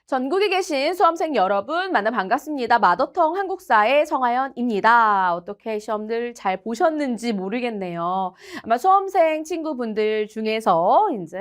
전국에 계신 수험생 여러분 만나 반갑습니다. 마더텅 한국사의 성하연입니다. 어떻게 시험들 잘 보셨는지 모르겠네요. 아마 수험생 친구분들 중에서 이제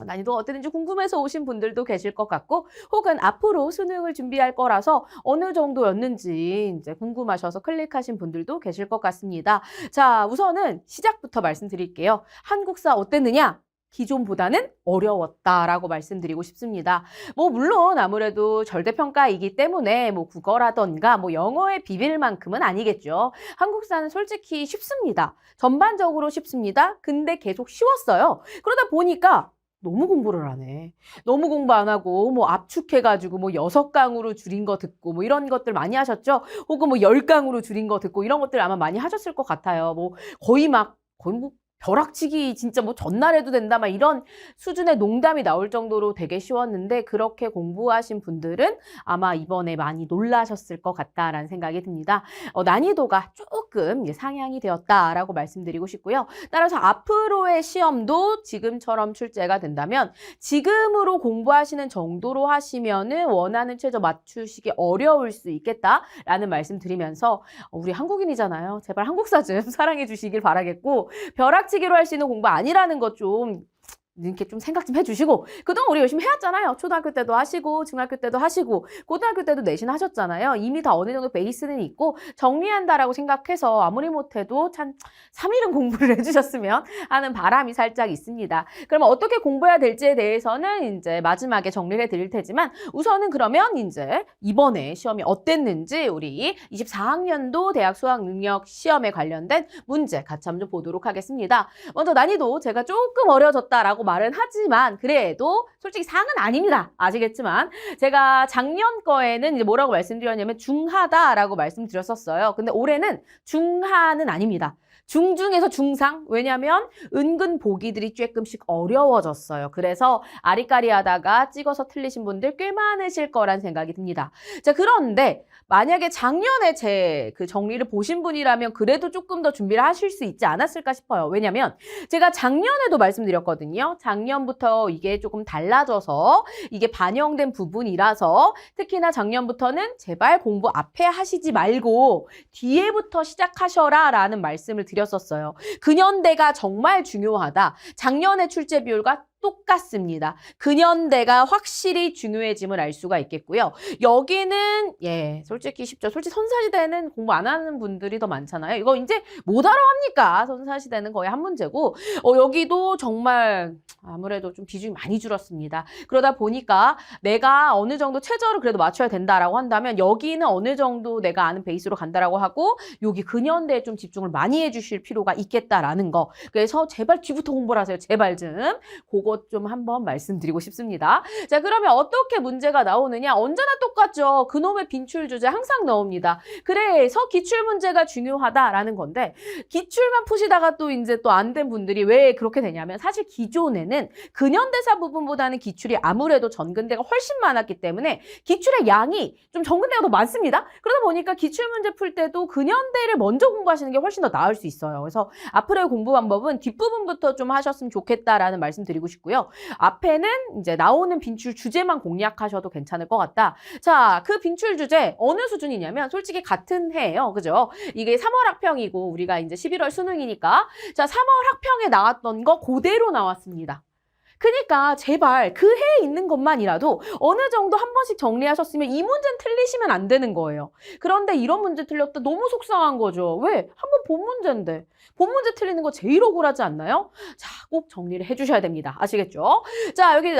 난이도가 어땠는지 궁금해서 오신 분들도 계실 것 같고, 혹은 앞으로 수능을 준비할 거라서 어느 정도였는지 이제 궁금하셔서 클릭하신 분들도 계실 것 같습니다. 자, 우선은 시작부터 말씀드릴게요. 한국사 어땠느냐? 기존보다는 어려웠다라고 말씀드리고 싶습니다. 물론 아무래도 절대평가이기 때문에 국어라던가 영어에 비빌 만큼은 아니겠죠. 한국사는 솔직히 쉽습니다. 전반적으로 쉽습니다. 근데 계속 쉬웠어요. 그러다 보니까 너무 공부를 하네. 너무 공부 안 하고 압축해가지고 6강으로 줄인 거 듣고 이런 것들 많이 하셨죠? 혹은 10강으로 줄인 거 듣고 이런 것들 아마 많이 하셨을 것 같아요. 거의 벼락치기 진짜 전날 해도 된다 이런 수준의 농담이 나올 정도로 되게 쉬웠는데, 그렇게 공부하신 분들은 아마 이번에 많이 놀라셨을 것 같다라는 생각이 듭니다. 난이도가 조금 상향이 되었다라고 말씀드리고 싶고요. 따라서 앞으로의 시험도 지금처럼 출제가 된다면 지금으로 공부하시는 정도로 하시면은 원하는 최저 맞추시기 어려울 수 있겠다라는 말씀 드리면서, 우리 한국인이잖아요. 제발 한국사 좀 사랑해 주시길 바라겠고, 벼락치기로 할 수 있는 공부 아니라는 것 좀 이렇게 좀 생각 좀 해주시고, 그동안 우리 열심히 해왔잖아요. 초등학교 때도 하시고 중학교 때도 하시고 고등학교 때도 내신 하셨잖아요. 이미 다 어느 정도 베이스는 있고 정리한다라고 생각해서 아무리 못해도 참 3일은 공부를 해주셨으면 하는 바람이 살짝 있습니다. 그러면 어떻게 공부해야 될지에 대해서는 이제 마지막에 정리를 해드릴 테지만, 우선은 그러면 이제 이번에 시험이 어땠는지 우리 24학년도 대학 수학능력 시험에 관련된 문제 같이 한번 좀 보도록 하겠습니다. 먼저 난이도 제가 조금 어려졌다라고 말은 하지만 그래도 솔직히 상은 아닙니다. 아시겠지만 제가 작년 거에는 이제 뭐라고 말씀드렸냐면 중하다라고 말씀드렸었어요. 근데 올해는 중하는 아닙니다. 중중에서 중상. 왜냐면 은근 보기들이 조금씩 어려워졌어요. 그래서 아리까리하다가 찍어서 틀리신 분들 꽤 많으실 거란 생각이 듭니다. 자, 그런데 만약에 작년에 제 그 정리를 보신 분이라면 그래도 조금 더 준비를 하실 수 있지 않았을까 싶어요. 왜냐면 제가 작년에도 말씀드렸거든요. 작년부터 이게 조금 달라져서 이게 반영된 부분이라서, 특히나 작년부터는 제발 공부 앞에 하시지 말고 뒤에부터 시작하셔라 라는 말씀을 드렸었어요. 근현대가 정말 중요하다. 작년의 출제 비율과 똑같습니다. 근현대가 확실히 중요해짐을 알 수가 있겠고요. 여기는 솔직히 쉽죠. 솔직히 선사시대는 공부 안 하는 분들이 더 많잖아요. 이거 이제 못 알아 합니까? 선사시대는 거의 한 문제고, 여기도 정말 아무래도 좀 비중이 많이 줄었습니다. 그러다 보니까 내가 어느 정도 최저를 그래도 맞춰야 된다라고 한다면 여기는 어느 정도 내가 아는 베이스로 간다라고 하고, 여기 근현대에 좀 집중을 많이 해주실 필요가 있겠다라는 거. 그래서 제발 뒤부터 공부를 하세요. 제발 좀. 그것 좀 한번 말씀드리고 싶습니다. 자, 그러면 어떻게 문제가 나오느냐? 언제나 똑같죠. 그놈의 빈출 주제 항상 나옵니다. 그래서 기출 문제가 중요하다라는 건데, 기출만 푸시다가 또 이제 또 안 된 분들이 왜 그렇게 되냐면, 사실 기존에는 근현대사 부분보다는 기출이 아무래도 전근대가 훨씬 많았기 때문에 기출의 양이 좀 전근대가 더 많습니다. 그러다 보니까 기출 문제 풀 때도 근현대를 먼저 공부하시는 게 훨씬 더 나을 수 있어요. 그래서 앞으로의 공부 방법은 뒷부분부터 좀 하셨으면 좋겠다라는 말씀 드리고 싶고요. 앞에는 이제 나오는 빈출 주제만 공략하셔도 괜찮을 것 같다. 자, 그 빈출 주제 어느 수준이냐면 솔직히 같은 해예요. 그죠? 이게 3월 학평이고 우리가 이제 11월 수능이니까, 자, 3월 학평에 나왔던 거 그대로 나왔습니다. 그러니까 제발 그 해에 있는 것만이라도 어느 정도 한 번씩 정리하셨으면 이 문제는 틀리시면 안 되는 거예요. 그런데 이런 문제 틀렸다 너무 속상한 거죠. 왜? 한번 본 문제인데. 본 문제 틀리는 거 제일 억울하지 않나요? 자, 꼭 정리를 해주셔야 됩니다. 아시겠죠? 자, 여기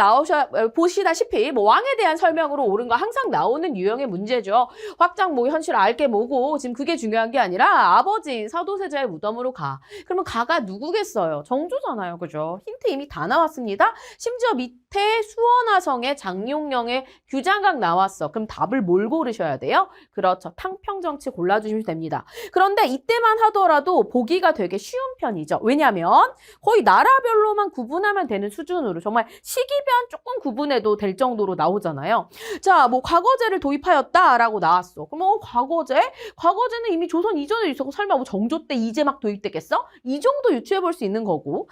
보시다시피 왕에 대한 설명으로 옳은 거 항상 나오는 유형의 문제죠. 확장 현실 알게 뭐고, 지금 그게 중요한 게 아니라 아버지 사도세자의 무덤으로 가. 그러면 가가 누구겠어요? 정조잖아요. 그죠? 힌트 이미 다 나왔습니다. 심지어 밑에 수원화성의 장용령의 규장각 나왔어. 그럼 답을 뭘 고르셔야 돼요? 그렇죠. 탕평정치 골라주시면 됩니다. 그런데 이때만 하더라도 보기가 되게 쉬운 편이죠. 왜냐하면 거의 나라별로만 구분하면 되는 수준으로 정말 시기변 조금 구분해도 될 정도로 나오잖아요. 자, 과거제를 도입하였다라고 나왔어. 그럼 과거제는 이미 조선 이전에 있었고, 설마 정조 때 이제 막 도입됐겠어? 이 정도 유추해 볼 수 있는 거고,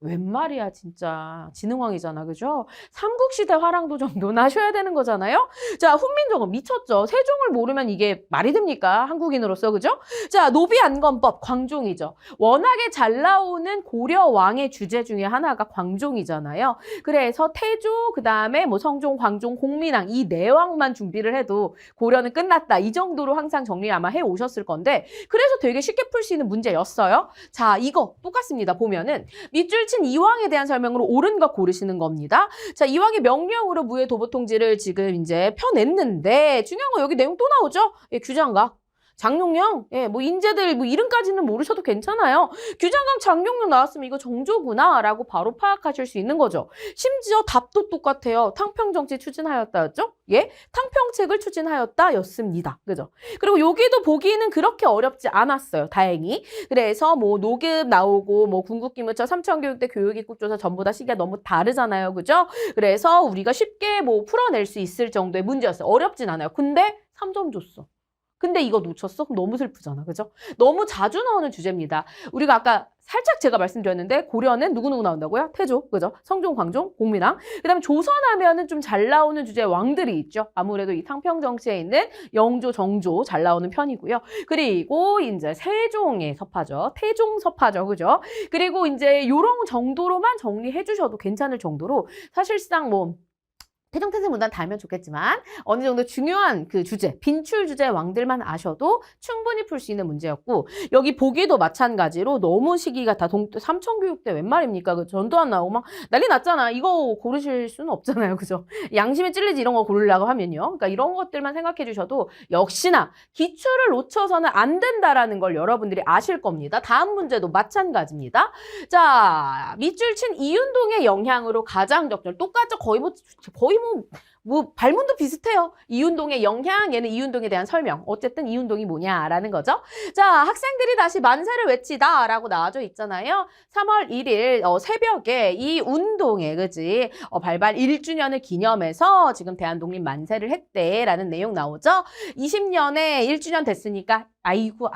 웬 말이야 진짜. 진흥왕이잖아. 그죠? 삼국시대 화랑도 좀 논하셔야 되는 거잖아요. 자, 훈민정음 미쳤죠. 세종을 모르면 이게 말이 됩니까? 한국인으로서. 그죠? 자, 노비안건법 광종이죠. 워낙에 잘 나오는 고려 왕의 주제 중에 하나가 광종이잖아요. 그래서 태조, 그다음에 뭐 성종, 광종, 공민왕 이 네 왕만 준비를 해도 고려는 끝났다. 이 정도로 항상 정리 아마 해 오셨을 건데 그래서 되게 쉽게 풀 수 있는 문제였어요. 자, 이거 똑같습니다. 보면은 밑줄친 이왕에 대한 설명으로 옳은 거 고르시는 겁니다. 자, 이왕의 명령으로 무예 도보통지를 지금 이제 펴냈는데 중요한 거 여기 내용 또 나오죠? 예, 규장각. 장룡령, 예, 뭐 인재들 뭐 이름까지는 모르셔도 괜찮아요. 규장각 장룡령 나왔으면 이거 정조구나라고 바로 파악하실 수 있는 거죠. 심지어 답도 똑같아요. 탕평정치 추진하였다였죠? 예, 탕평책을 추진하였다였습니다. 그죠? 그리고 여기도 보기는 그렇게 어렵지 않았어요. 다행히. 그래서 뭐 노급 나오고 뭐 궁극기무처 삼천교육대 교육입국조사 전부 다 시기가 너무 다르잖아요. 그죠? 그래서 우리가 쉽게 뭐 풀어낼 수 있을 정도의 문제였어요. 어렵진 않아요. 근데 3점 줬어. 근데 이거 놓쳤어? 그럼 너무 슬프잖아. 그죠? 너무 자주 나오는 주제입니다. 우리가 아까 살짝 제가 말씀드렸는데 고려는 누구누구 나온다고요? 태조, 그죠? 성종, 광종, 공민왕. 그다음에 조선 하면은 좀 잘 나오는 주제 왕들이 있죠. 아무래도 이 탕평정치에 있는 영조, 정조 잘 나오는 편이고요. 그리고 이제 세종의 서파죠. 태종 서파죠. 그죠? 그리고 이제 요런 정도로만 정리해 주셔도 괜찮을 정도로 사실상 뭐 태종태세문단 다 알면 좋겠지만 어느 정도 중요한 그 주제, 빈출 주제 왕들만 아셔도 충분히 풀 수 있는 문제였고 여기 보기도 마찬가지로 너무 시기가 다 삼천교육대 웬 말입니까? 그 전두환 나오고 막 난리 났잖아. 이거 고르실 수는 없잖아요. 그죠? 양심에 찔리지 이런 거 고르려고 하면요. 그러니까 이런 것들만 생각해 주셔도 역시나 기출을 놓쳐서는 안 된다라는 걸 여러분들이 아실 겁니다. 다음 문제도 마찬가지입니다. 자, 밑줄 친 이윤동의 영향으로 가장 적절. 똑같죠? 거의 뭐 발문도 비슷해요. 이윤동의 영향, 얘는 이윤동에 대한 설명. 어쨌든 이윤동이 뭐냐라는 거죠. 자, 학생들이 다시 만세를 외치다라고 나와져 있잖아요. 3월 1일 새벽에 이 운동에 그지 발발 1주년을 기념해서 지금 대한독립 만세를 했대라는 내용 나오죠. 20년에 1주년 됐으니까 아이고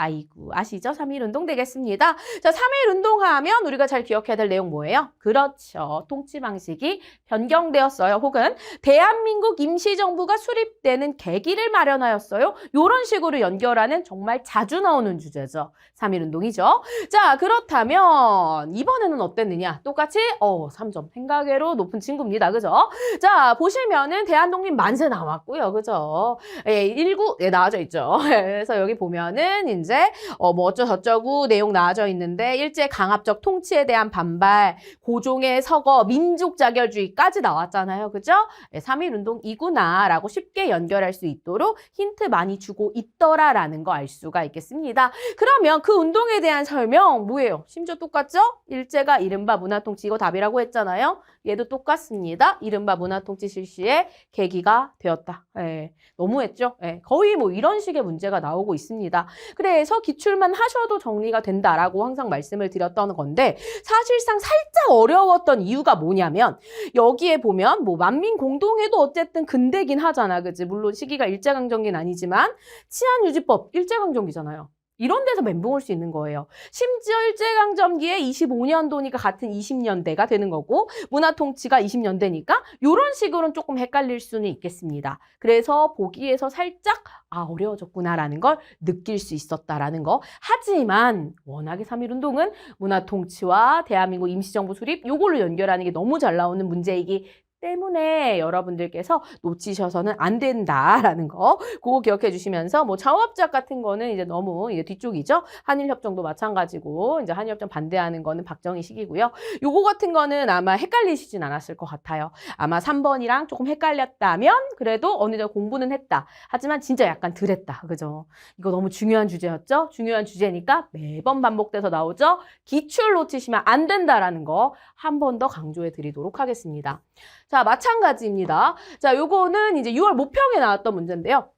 아시죠? 3.1운동 되겠습니다. 자, 3.1운동 하면 우리가 잘 기억해야 될 내용 뭐예요? 그렇죠. 통치 방식이 변경되었어요. 혹은 대한민국 임시정부가 수립되는 계기를 마련하였어요. 이런 식으로 연결하는 정말 자주 나오는 주제죠. 3.1운동이죠. 자, 그렇다면 이번에는 어땠느냐? 똑같이 3점. 생각외로 높은 친구입니다. 그죠? 자, 보시면은 대한독립 만세 나왔고요. 그죠? 예, 19 나와져 있죠. 그래서 여기 보면 는 이제 뭐 어쩌고저쩌고 내용 나와져 있는데 일제 강압적 통치에 대한 반발, 고종의 서거, 민족 자결주의까지 나왔잖아요. 그죠? 3.1운동이구나 라고 쉽게 연결할 수 있도록 힌트 많이 주고 있더라라는 거 알 수가 있겠습니다. 그러면 그 운동에 대한 설명 뭐예요? 심지어 똑같죠? 일제가 이른바 문화통치 이거 답이라고 했잖아요. 얘도 똑같습니다. 이른바 문화통치 실시의 계기가 되었다. 예, 너무했죠? 예, 거의 뭐 이런 식의 문제가 나오고 있습니다. 그래서 기출만 하셔도 정리가 된다라고 항상 말씀을 드렸던 건데 사실상 살짝 어려웠던 이유가 뭐냐면 여기에 보면 뭐 만민공동회도 어쨌든 근대긴 하잖아. 그치? 물론 시기가 일제강점기는 아니지만 치안유지법 일제강점기잖아요. 이런 데서 멘붕 올 수 있는 거예요. 심지어 일제강점기에 25년도니까 같은 20년대가 되는 거고 문화통치가 20년대니까 이런 식으로는 조금 헷갈릴 수는 있겠습니다. 그래서 보기에서 살짝 어려워졌구나라는 걸 느낄 수 있었다라는 거. 하지만 워낙에 3.1운동은 문화통치와 대한민국 임시정부 수립 요걸로 연결하는 게 너무 잘 나오는 문제이기 때문에 여러분들께서 놓치셔서는 안 된다라는 거 그거 기억해 주시면서 뭐 창업작 같은 거는 이제 너무 이제 뒤쪽이죠. 한일협정도 마찬가지고 이제 한일협정 반대하는 거는 박정희식이고요. 요거 같은 거는 아마 헷갈리시진 않았을 것 같아요. 아마 3번이랑 조금 헷갈렸다면 그래도 어느 정도 공부는 했다. 하지만 진짜 약간 덜 했다. 그죠? 이거 너무 중요한 주제였죠? 중요한 주제니까 매번 반복돼서 나오죠? 기출 놓치시면 안 된다라는 거 한 번 더 강조해 드리도록 하겠습니다. 자, 마찬가지입니다. 자, 요거는 이제 6월 모평에 나왔던 문제인데요.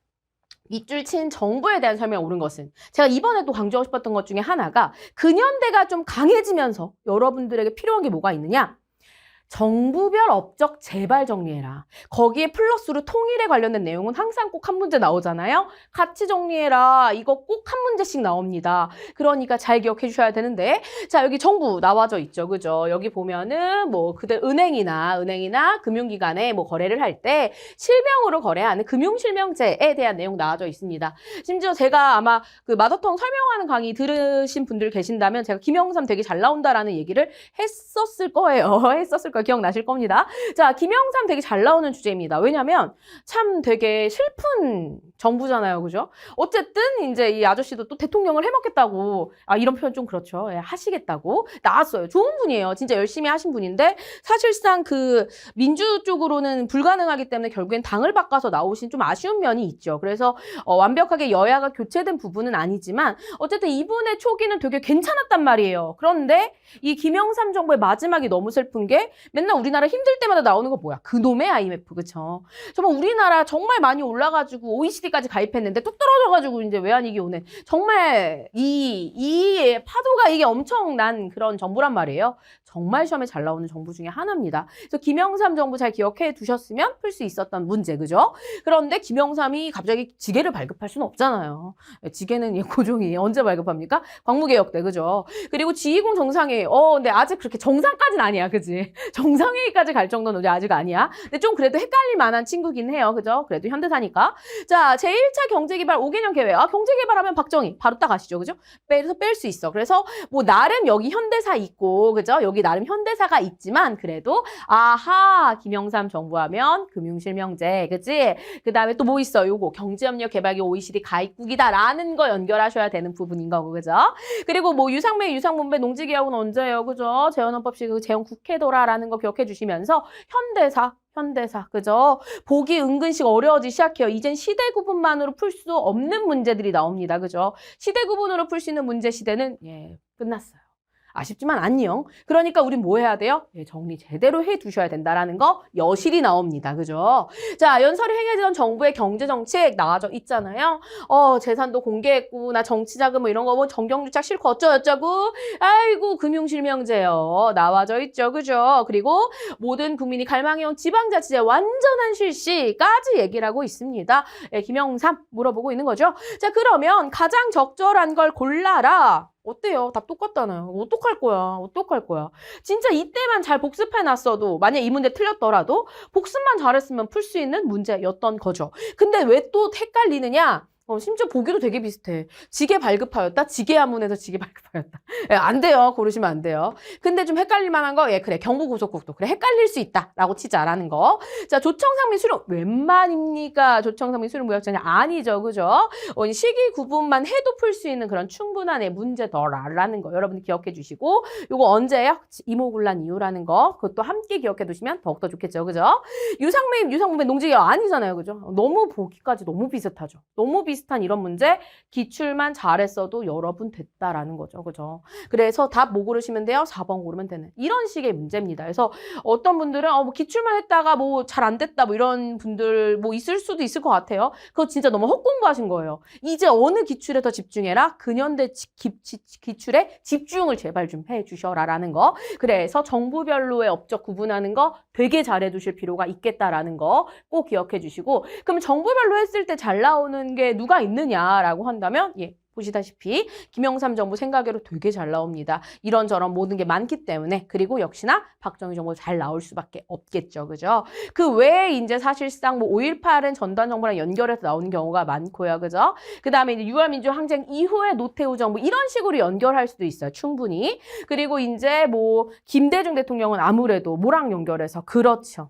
밑줄 친 정부에 대한 설명 옳은 것은 제가 이번에 또 강조하고 싶었던 것 중에 하나가 근현대가 좀 강해지면서 여러분들에게 필요한 게 뭐가 있느냐? 정부별 업적 재발 정리해라. 거기에 플러스로 통일에 관련된 내용은 항상 꼭 한 문제 나오잖아요. 같이 정리해라. 이거 꼭 한 문제씩 나옵니다. 그러니까 잘 기억해 주셔야 되는데, 자, 여기 정부 나와져 있죠. 그죠? 여기 보면은 뭐 그들 은행이나 금융기관에 뭐 거래를 할 때 실명으로 거래하는 금융실명제에 대한 내용 나와져 있습니다. 심지어 제가 아마 그 마더텅 설명하는 강의 들으신 분들 계신다면 제가 김영삼 되게 잘 나온다라는 얘기를 했었을 거예요. 했었을 거 기억나실 겁니다. 자, 김영삼 되게 잘 나오는 주제입니다. 왜냐면 참 되게 슬픈 정부잖아요. 그죠? 어쨌든 이제 이 아저씨도 또 대통령을 해먹겠다고, 아, 이런 표현 좀 그렇죠. 예, 하시겠다고 나왔어요. 좋은 분이에요. 진짜 열심히 하신 분인데 사실상 그 민주 쪽으로는 불가능하기 때문에 결국엔 당을 바꿔서 나오신 좀 아쉬운 면이 있죠. 그래서 완벽하게 여야가 교체된 부분은 아니지만 어쨌든 이분의 초기는 되게 괜찮았단 말이에요. 그런데 이 김영삼 정부의 마지막이 너무 슬픈 게 맨날 우리나라 힘들 때마다 나오는 거 뭐야? 그놈의 IMF, 그쵸? 정말 우리나라 정말 많이 올라가지고 OECD까지 가입했는데 뚝 떨어져가지고 이제 외환위기 오는 정말 이 파도가 이게 엄청난 그런 정부란 말이에요. 정말 시험에 잘 나오는 정부 중에 하나입니다. 그래서 김영삼 정부 잘 기억해 두셨으면 풀 수 있었던 문제, 그죠? 그런데 김영삼이 갑자기 지게를 발급할 수는 없잖아요. 지게는 고종이 언제 발급합니까? 광무개혁 때, 그죠? 그리고 G20 정상회의, 근데 아직 그렇게 정상까지는 아니야, 그지? 정상회의까지 갈 정도는 아직 아니야. 근데 좀 그래도 헷갈릴 만한 친구긴 해요, 그죠? 그래도 현대사니까. 자, 제1차 경제개발 5개년 계획. 아, 경제개발하면 박정희 바로 딱 아시죠, 그죠? 그래서 뺄 수 있어. 그래서 뭐 나름 여기 현대사 있고, 그죠? 여기 나름 현대사가 있지만 그래도 아하, 김영삼 정부하면 금융실명제, 그치? 그 다음에 또 뭐 있어? 요거 경제협력개발기 OECD 가입국이다라는 거 연결하셔야 되는 부분인 거고, 그죠? 그리고 뭐 유상문배 농지개혁은 언제예요, 그죠? 재헌헌법식 그 재헌국회도라라는 거 기억해 주시면서 현대사, 그죠? 보기 은근씩 어려워지기 시작해요. 이젠 시대 구분만으로 풀 수 없는 문제들이 나옵니다, 그죠? 시대 구분으로 풀 수 있는 문제 시대는 끝났어요. 아쉽지만 안녕. 그러니까 우린 뭐 해야 돼요? 정리 제대로 해 두셔야 된다라는 거 여실히 나옵니다. 그죠? 자, 연설이 행해지던 정부의 경제정책 나와져 있잖아요. 재산도 공개했고, 나 정치자금 뭐 이런 거 뭐 정경유착 싫고 어쩌고저쩌고. 아이고, 금융실명제요. 나와져 있죠. 그죠? 그리고 모든 국민이 갈망해온 지방자치제 완전한 실시까지 얘기를 하고 있습니다. 김영삼 물어보고 있는 거죠. 자, 그러면 가장 적절한 걸 골라라. 어때요? 답 똑같잖아요. 어떡할 거야? 진짜 이때만 잘 복습해놨어도 만약 이 문제 틀렸더라도 복습만 잘했으면 풀 수 있는 문제였던 거죠. 근데 왜 또 헷갈리느냐? 심지어 보기도 되게 비슷해. 지게 발급하였다? 지게하문에서 지게 발급하였다. 안 돼요. 고르시면 안 돼요. 근데 좀 헷갈릴 만한 거, 그래. 경부고속국도. 그래, 헷갈릴 수 있다. 라고 치자라는 거. 자, 조청상민 수령. 웬만입니까? 조청상민 수령 무역전이 아니죠. 그죠? 시기 구분만 해도 풀 수 있는 그런 충분한 문제더라라는 거. 여러분들 기억해 주시고. 요거 언제예요? 이모군란 이후라는 거. 그것도 함께 기억해 두시면 더욱더 좋겠죠. 그죠? 유상문배 농지개혁 아니잖아요. 그죠? 너무 보기까지 너무 비슷하죠. 너무 비슷한 이런 문제 기출만 잘했어도 여러분 됐다라는 거죠. 그죠? 그래서 답 뭐 고르시면 돼요? 4번 고르면 되는 이런 식의 문제입니다. 그래서 어떤 분들은 뭐 기출만 했다가 뭐 잘 안 됐다 뭐 이런 분들 뭐 있을 수도 있을 것 같아요. 그거 진짜 너무 헛공부하신 거예요. 이제 어느 기출에 더 집중해라? 근현대 기출에 집중을 제발 좀 해주셔라라는 거. 그래서 정부별로의 업적 구분하는 거 되게 잘해두실 필요가 있겠다라는 거 꼭 기억해 주시고, 그럼 정부별로 했을 때 잘 나오는 게 누가 있느냐라고 한다면 보시다시피 김영삼 정부 생각외로 되게 잘 나옵니다. 이런저런 모든 게 많기 때문에. 그리고 역시나 박정희 정부 잘 나올 수밖에 없겠죠. 그죠? 그 외에 이제 사실상 뭐 5.18은 전두환 정부랑 연결해서 나오는 경우가 많고요. 그죠? 그 다음에 이제 6월 민주항쟁 이후에 노태우 정부 이런 식으로 연결할 수도 있어요. 충분히. 그리고 이제 뭐 김대중 대통령은 아무래도 뭐랑 연결해서 그렇죠.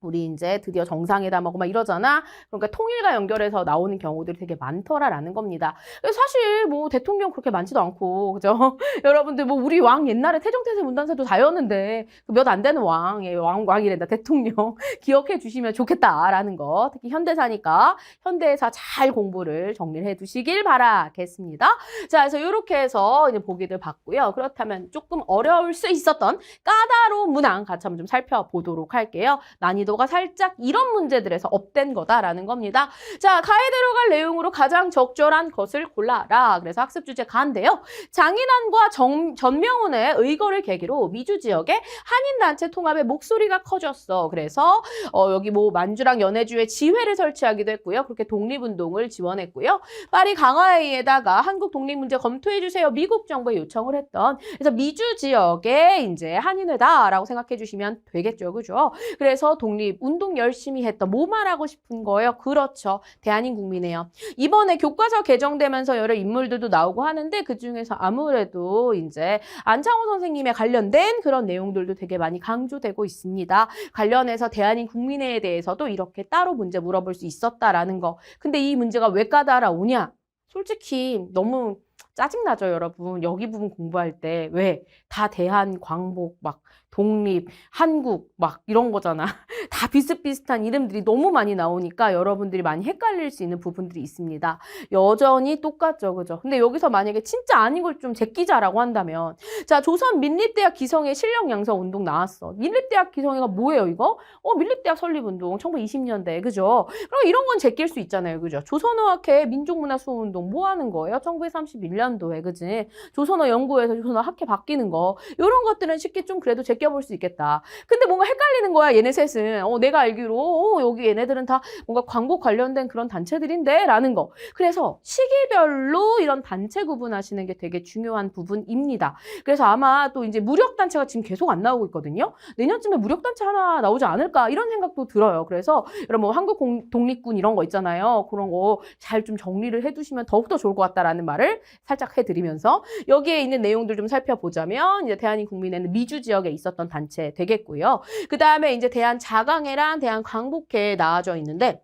우리 이제 드디어 정상회담하고 막 이러잖아. 그러니까 통일과 연결해서 나오는 경우들이 되게 많더라라는 겁니다. 사실 뭐 대통령 그렇게 많지도 않고, 그죠? 여러분들 뭐 우리 왕 옛날에 태종태세 문단세도 다였는데 몇 안 되는 왕이란다. 대통령 기억해 주시면 좋겠다라는 거. 특히 현대사니까 현대사 잘 공부를 정리를 해 두시길 바라겠습니다. 자, 그래서 이렇게 해서 이제 보기들 봤고요. 그렇다면 조금 어려울 수 있었던 까다로운 문항 같이 한번 좀 살펴보도록 할게요. 난이도 난이도가 살짝 이런 문제들에서 업된 거다라는 겁니다. 자, 가에 들어갈 내용으로 가장 적절한 것을 골라라. 그래서 학습 주제 가인데요. 장인환과 전명훈의 의거를 계기로 미주 지역의 한인단체 통합의 목소리가 커졌어. 그래서 여기 뭐 만주랑 연해주에 지회를 설치하기도 했고요. 그렇게 독립운동을 지원했고요. 파리 강화회의에다가 한국 독립문제 검토해주세요. 미국 정부에 요청을 했던. 그래서 미주 지역에 이제 한인회다라고 생각해 주시면 되겠죠. 그죠? 그래서 독립운동 열심히 했던 뭐 말하고 싶은 거예요? 그렇죠. 대한민국민이에요. 이번에 교과서 개정되면서 여러 인물들도 나오고 하는데 그중에서 아무래도 이제 안창호 선생님에 관련된 그런 내용들도 되게 많이 강조되고 있습니다. 관련해서 대한민국민회에 대해서도 이렇게 따로 문제 물어볼 수 있었다라는 거. 근데 이 문제가 왜 까다로우냐? 솔직히 너무 짜증나죠, 여러분. 여기 부분 공부할 때 왜? 다 대한, 광복, 막 독립, 한국 막 이런 거잖아. 다 비슷비슷한 이름들이 너무 많이 나오니까 여러분들이 많이 헷갈릴 수 있는 부분들이 있습니다. 여전히 똑같죠, 그죠? 근데 여기서 만약에 진짜 아닌 걸 좀 제끼자라고 한다면 자, 조선 민립대학 기성회 실력 양성 운동 나왔어. 민립대학 기성회가 뭐예요, 이거? 민립대학 설립운동 1920년대, 그죠? 그럼 이런 건 제낄 수 있잖아요, 그죠? 조선어학회 민족문화수호운동 뭐 하는 거예요? 1931년도에, 그지? 조선어 연구에서 조선어 학회 바뀌는 거 이런 것들은 쉽게 좀 그래도 제껴볼 수 있겠다. 근데 뭔가 헷갈리는 거야, 얘네 셋은. 내가 알기로 여기 얘네들은 다 뭔가 광복 관련된 그런 단체들인데 라는 거. 그래서 시기별로 이런 단체 구분하시는 게 되게 중요한 부분입니다. 그래서 아마 또 이제 무력단체가 지금 계속 안 나오고 있거든요. 내년쯤에 무력단체 하나 나오지 않을까 이런 생각도 들어요. 그래서 여러분 뭐 한국 독립군 이런 거 있잖아요. 그런 거 잘 좀 정리를 해두시면 더욱더 좋을 것 같다라는 말을 살짝 해드리면서 여기에 있는 내용들 좀 살펴보자면 이제 대한민국민회는 미주 지역에 있었던 단체 되겠고요. 그 다음에 이제 대한자강회랑 대한광복회 나와져 있는데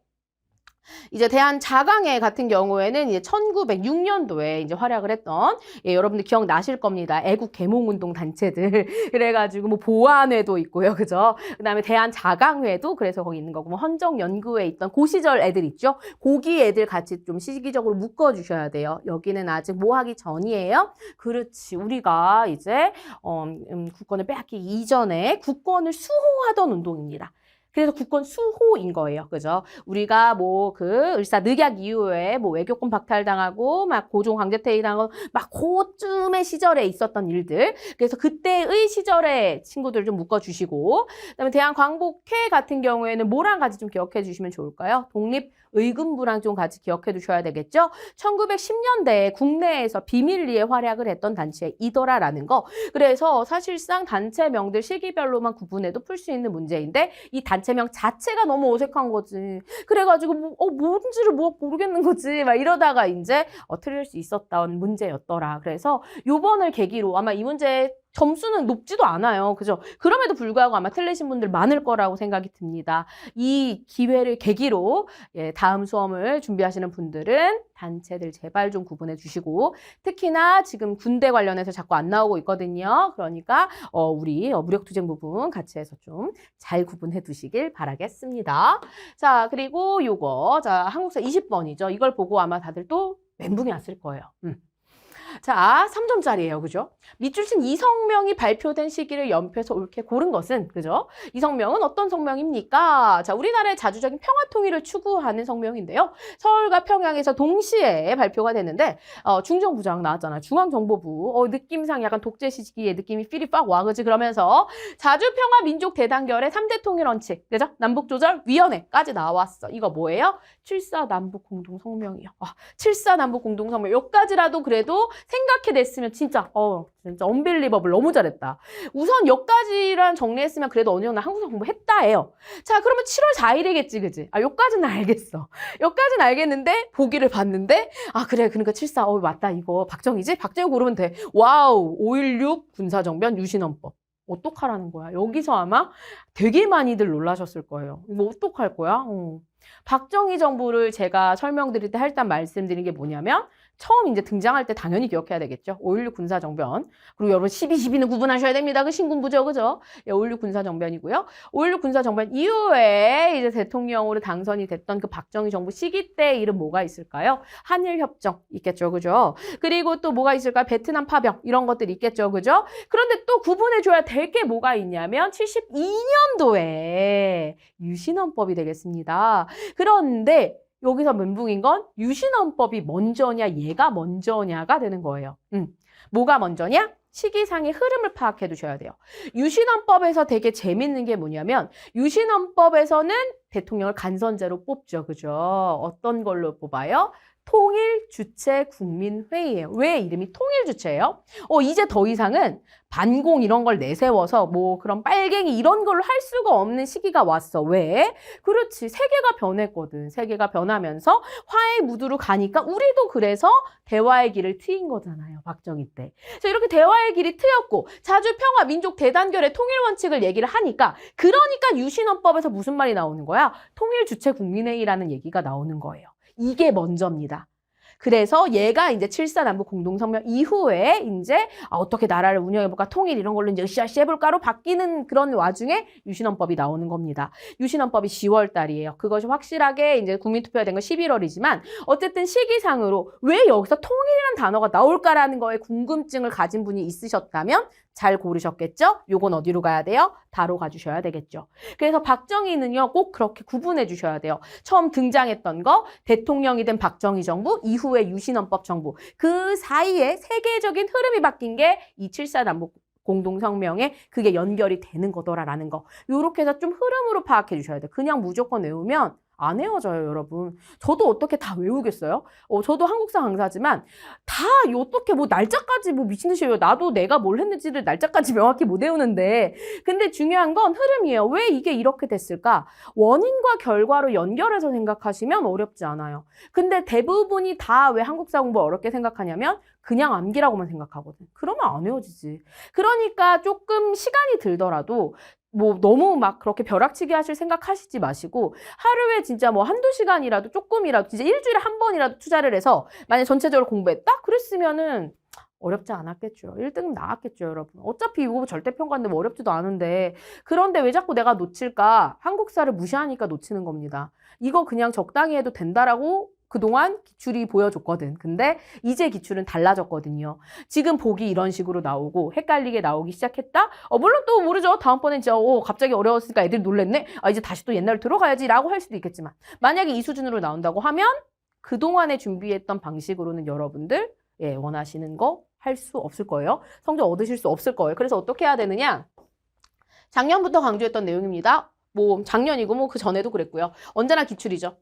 이제 대한자강회 같은 경우에는 이제 1906년도에 이제 활약을 했던 여러분들 기억나실 겁니다. 애국 계몽운동 단체들 그래가지고 뭐 보안회도 있고요, 그죠? 그다음에 대한자강회도 그래서 거기 있는 거고 뭐 헌정연구회에 있던 그 시절 애들 있죠? 고기 애들 같이 좀 시기적으로 묶어주셔야 돼요. 여기는 아직 뭐 하기 전이에요. 그렇지, 우리가 이제 국권을 빼앗기기 이전에 국권을 수호하던 운동입니다. 그래서 국권 수호인 거예요. 그죠? 우리가 뭐 그 을사늑약 이후에 뭐 외교권 박탈당하고 막 고종 강제퇴위 당하고 막 그쯤의 시절에 있었던 일들. 그래서 그때의 시절에 친구들 좀 묶어주시고 그다음에 대한광복회 같은 경우에는 뭐랑 같이 좀 기억해 주시면 좋을까요? 독립의금부랑 좀 같이 기억해 두셔야 되겠죠? 1910년대에 국내에서 비밀리에 활약을 했던 단체이더라라는 거. 그래서 사실상 단체명들 시기별로만 구분해도 풀 수 있는 문제인데 이 단체명 자체가 너무 어색한 거지. 그래가지고 뭔지를 모르겠는 거지. 막 이러다가 이제 틀릴 수 있었던 문제였더라. 그래서 요번을 계기로 아마 이 문제 점수는 높지도 않아요. 그죠? 그럼에도 불구하고 아마 틀리신 분들 많을 거라고 생각이 듭니다. 이 기회를 계기로 다음 수험을 준비하시는 분들은 단체들 제발 좀 구분해 주시고 특히나 지금 군대 관련해서 자꾸 안 나오고 있거든요. 그러니까 우리 무력투쟁 부분 같이 해서 좀 잘 구분해 두시길 바라겠습니다. 자, 그리고 요거 자 한국사 20번이죠. 이걸 보고 아마 다들 또 멘붕이 왔을 거예요. 자, 3점짜리예요. 그죠? 밑줄친 이성명이 발표된 시기를 연표해서 옳게 고른 것은, 그죠? 이성명은 어떤 성명입니까? 자, 우리나라의 자주적인 평화통일을 추구하는 성명인데요. 서울과 평양에서 동시에 발표가 됐는데, 중정부장 나왔잖아요. 중앙정보부. 느낌상 약간 독재 시기의 느낌이 필이 빡 와, 그지? 그러면서 자주평화 민족 대단결의 3대 통일 원칙, 그죠? 남북조절위원회까지 나왔어. 이거 뭐예요? 7.4 남북공동성명이요. 7.4 남북공동성명. 여기까지라도 그래도 생각해냈으면 진짜 언빌리버블 너무 잘했다. 우선 여기까지란 정리했으면 그래도 어느 정도 한국사 공부했다예요. 자, 그러면 7월 4일이겠지, 그지? 여기까지는 알겠어. 여기까지는 알겠는데 보기를 봤는데 그래, 그러니까 7.4 맞다, 이거 박정희지? 박정희 고르면 돼. 와우, 5.16 군사정변 유신헌법. 어떡하라는 거야? 여기서 아마 되게 많이들 놀라셨을 거예요. 이거 어떡할 거야? 박정희 정부를 제가 설명드릴 때 일단 말씀드린 게 뭐냐면 처음 이제 등장할 때 당연히 기억해야 되겠죠. 5.16 군사정변. 그리고 여러분 12.12는 구분하셔야 됩니다. 그 신군부죠. 그죠? 예, 5.16 군사정변이고요. 5.16 군사정변 이후에 이제 대통령으로 당선이 됐던 그 박정희 정부 시기 때 일은 뭐가 있을까요? 한일협정 있겠죠. 그죠? 그리고 또 뭐가 있을까요? 베트남 파병 이런 것들 있겠죠. 그죠? 그런데 또 구분해줘야 될 게 뭐가 있냐면 72년도에 유신헌법이 되겠습니다. 그런데 여기서 멘붕인 건 유신헌법이 먼저냐 얘가 먼저냐가 되는 거예요. 뭐가 먼저냐? 시기상의 흐름을 파악해 두셔야 돼요. 유신헌법에서 되게 재밌는 게 뭐냐면 유신헌법에서는 대통령을 간선제로 뽑죠. 그죠? 어떤 걸로 뽑아요? 통일주체국민회의예요. 왜 이름이 통일주체예요? 이제 더 이상은 반공 이런 걸 내세워서 뭐 그런 빨갱이 이런 걸로 할 수가 없는 시기가 왔어. 왜? 그렇지. 세계가 변했거든. 세계가 변하면서 화해의 무드로 가니까 우리도 그래서 대화의 길을 트인 거잖아요. 박정희 때. 그래서 이렇게 대화의 길이 트였고 자주평화 민족 대단결의 통일 원칙을 얘기를 하니까 그러니까 유신헌법에서 무슨 말이 나오는 거야? 통일주체국민회의라는 얘기가 나오는 거예요. 이게 먼저입니다. 그래서 얘가 이제 7.4남북 공동성명 이후에 이제 어떻게 나라를 운영해볼까 통일 이런 걸로 이제 으쌰으쌰 해볼까로 바뀌는 그런 와중에 유신헌법이 나오는 겁니다. 유신헌법이 10월 달이에요. 그것이 확실하게 이제 국민투표가 된 건 11월이지만 어쨌든 시기상으로 왜 여기서 통일이라는 단어가 나올까라는 거에 궁금증을 가진 분이 있으셨다면 잘 고르셨겠죠? 요건 어디로 가야 돼요? 다로 가주셔야 되겠죠. 그래서 박정희는요, 꼭 그렇게 구분해 주셔야 돼요. 처음 등장했던 거, 대통령이 된 박정희 정부, 이후에 유신헌법 정부. 그 사이에 세계적인 흐름이 바뀐 게 이 7.4남북 공동성명에 그게 연결이 되는 거더라라는 거. 요렇게 해서 좀 흐름으로 파악해 주셔야 돼요. 그냥 무조건 외우면 안 외워져요, 여러분. 저도 어떻게 다 외우겠어요? 저도 한국사 강사지만 다 어떻게 뭐 날짜까지 뭐 미친 듯이 외워. 나도 내가 뭘 했는지를 날짜까지 명확히 못 외우는데. 근데 중요한 건 흐름이에요. 왜 이게 이렇게 됐을까? 원인과 결과로 연결해서 생각하시면 어렵지 않아요. 근데 대부분이 다 왜 한국사 공부 어렵게 생각하냐면 그냥 암기라고만 생각하거든. 그러면 안 외워지지. 그러니까 조금 시간이 들더라도 뭐 너무 막 그렇게 벼락치기 하실 생각하시지 마시고 하루에 진짜 뭐 한두 시간이라도 조금이라도 진짜 일주일에 한 번이라도 투자를 해서 만약 전체적으로 공부했다? 그랬으면은 어렵지 않았겠죠. 1등 나왔겠죠, 여러분. 어차피 이거 절대평가인데 뭐 어렵지도 않은데 그런데 왜 자꾸 내가 놓칠까? 한국사를 무시하니까 놓치는 겁니다. 이거 그냥 적당히 해도 된다라고 그동안 기출이 보여줬거든. 근데 이제 기출은 달라졌거든요. 지금 보기 이런 식으로 나오고 헷갈리게 나오기 시작했다? 물론 또 모르죠. 다음번엔 진짜 갑자기 어려웠으니까 애들이 놀랬네? 이제 다시 또 옛날로 들어가야지 라고 할 수도 있겠지만 만약에 이 수준으로 나온다고 하면 그동안에 준비했던 방식으로는 여러분들 원하시는 거 할 수 없을 거예요. 성적 얻으실 수 없을 거예요. 그래서 어떻게 해야 되느냐? 작년부터 강조했던 내용입니다. 뭐 작년이고 뭐 그 전에도 그랬고요. 언제나 기출이죠.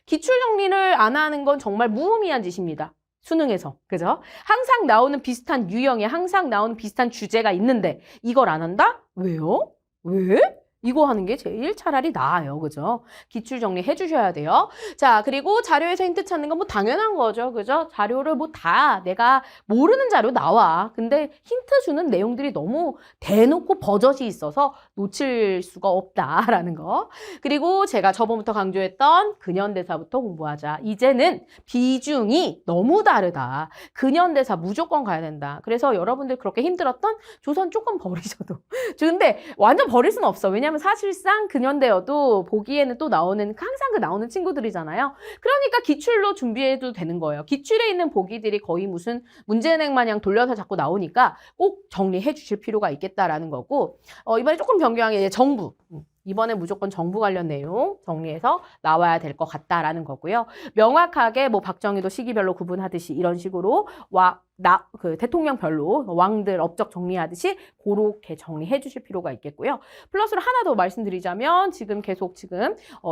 기출 정리를 안 하는 건 정말 무의미한 짓입니다. 수능에서. 그죠? 항상 나오는 비슷한 유형에 항상 나오는 비슷한 주제가 있는데 이걸 안 한다? 왜요? 왜? 이거 하는 게 제일 차라리 나아요. 그죠? 기출 정리해 주셔야 돼요. 자, 그리고 자료에서 힌트 찾는 건 뭐 당연한 거죠. 그죠? 자료를 뭐 다 내가 모르는 자료 나와. 근데 힌트 주는 내용들이 너무 대놓고 버젓이 있어서 놓칠 수가 없다라는 거. 그리고 제가 저번부터 강조했던 근현대사부터 공부하자. 이제는 비중이 너무 다르다. 근현대사 무조건 가야 된다. 그래서 여러분들 그렇게 힘들었던 조선 조금 버리셔도. 근데 완전 버릴 수는 없어. 왜냐면 사실상 근현대여도 보기에는 또 나오는 항상 그 나오는 친구들이잖아요. 그러니까 기출로 준비해도 되는 거예요. 기출에 있는 보기들이 거의 무슨 문제은행 마냥 돌려서 자꾸 나오니까 꼭 정리해 주실 필요가 있겠다라는 거고 이번에 조금 변경한 게 정부. 이번에 무조건 정부 관련 내용 정리해서 나와야 될 것 같다라는 거고요. 명확하게 뭐 박정희도 시기별로 구분하듯이 이런 식으로 그 대통령별로 왕들 업적 정리하듯이 그렇게 정리해 주실 필요가 있겠고요. 플러스로 하나 더 말씀드리자면 지금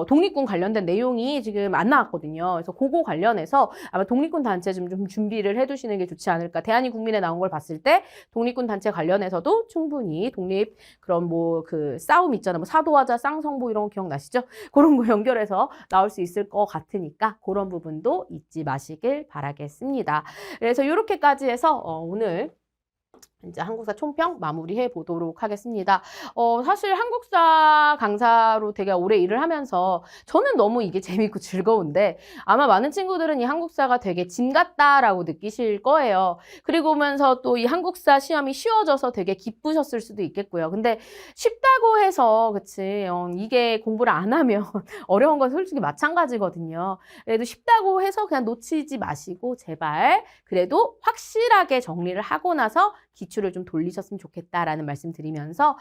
독립군 관련된 내용이 지금 안 나왔거든요. 그래서 그거 관련해서 아마 독립군 단체 좀 준비를 해 두시는 게 좋지 않을까. 대한이 국민에 나온 걸 봤을 때 독립군 단체 관련해서도 충분히 독립 그런 뭐 그 싸움 있잖아요. 뭐 사도하자 쌍성보 이런 거 기억나시죠? 그런 거 연결해서 나올 수 있을 것 같으니까 그런 부분도 잊지 마시길 바라겠습니다. 그래서 이렇게까지 해서 오늘 이제 한국사 총평 마무리해 보도록 하겠습니다. 사실 한국사 강사로 되게 오래 일을 하면서 저는 너무 이게 재밌고 즐거운데 아마 많은 친구들은 이 한국사가 되게 짐 같다라고 느끼실 거예요. 그리고 오면서 또 이 한국사 시험이 쉬워져서 되게 기쁘셨을 수도 있겠고요. 근데 쉽다고 해서 그치 이게 공부를 안 하면 어려운 건 솔직히 마찬가지거든요. 그래도 쉽다고 해서 그냥 놓치지 마시고 제발 그래도 확실하게 정리를 하고 나서 기출을 좀 돌리셨으면 좋겠다라는 말씀 드리면서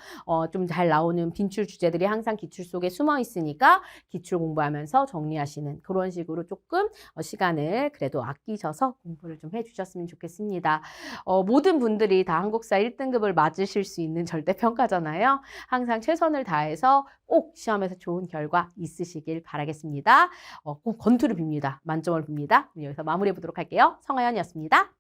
좀 잘 나오는 빈출 주제들이 항상 기출 속에 숨어 있으니까 기출 공부하면서 정리하시는 그런 식으로 조금 시간을 그래도 아끼셔서 공부를 좀 해주셨으면 좋겠습니다. 모든 분들이 다 한국사 1등급을 맞으실 수 있는 절대평가잖아요. 항상 최선을 다해서 꼭 시험에서 좋은 결과 있으시길 바라겠습니다. 꼭 건투를 빕니다. 만점을 빕니다. 여기서 마무리해 보도록 할게요. 성하연이었습니다.